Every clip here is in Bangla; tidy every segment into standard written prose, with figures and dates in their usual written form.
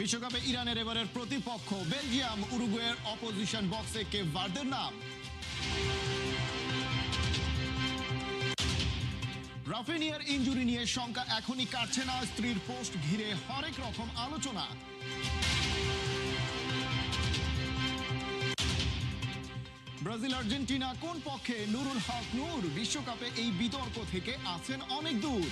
বিশ্বকাপে ইরানের এবারের প্রতিপক্ষ বেলজিয়াম, উরুগুয়ের অপোজিশন বক্সে কেপ ভার্দের নাম। রাফিনিয়ার ইনজুরি নিয়ে শঙ্কা এখনই কাটছে না, স্ত্রীর পোস্ট ঘিরে হরেক রকম আলোচনা। ব্রাজিল আর্জেন্টিনা কোন পক্ষে? নুরুল হক নূর বিশ্বকাপে এই বিতর্ক থেকে আছেন অনেক দূর।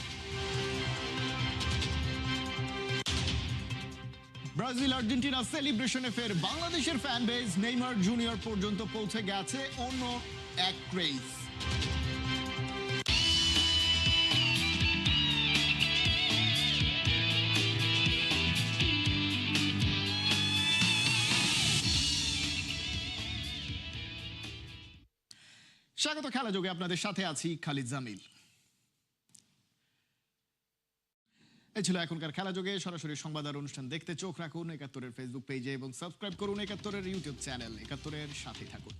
ব্রাজিল আর্জেন্টিনা সেলিব্রেশনে ফের বাংলাদেশের ফ্যান বেজ, নেইমার জুনিয়র পর্যন্ত পৌঁছে গেছে অন্য এক ক্রেজ। স্বাগত খেলা যোগে, আপনাদের সাথে আছি খালিদ জামিল। এই ছিল এখনকার খেলা যোগে। সরাসরি সংবাদ আর অনুষ্ঠান দেখতে চোখ রাখুন ৭১-এর ফেসবুক পেজে এবং সাবস্ক্রাইব করুন ৭১-এর ইউটিউব চ্যানেল। ৭১-এর সাথে থাকুন।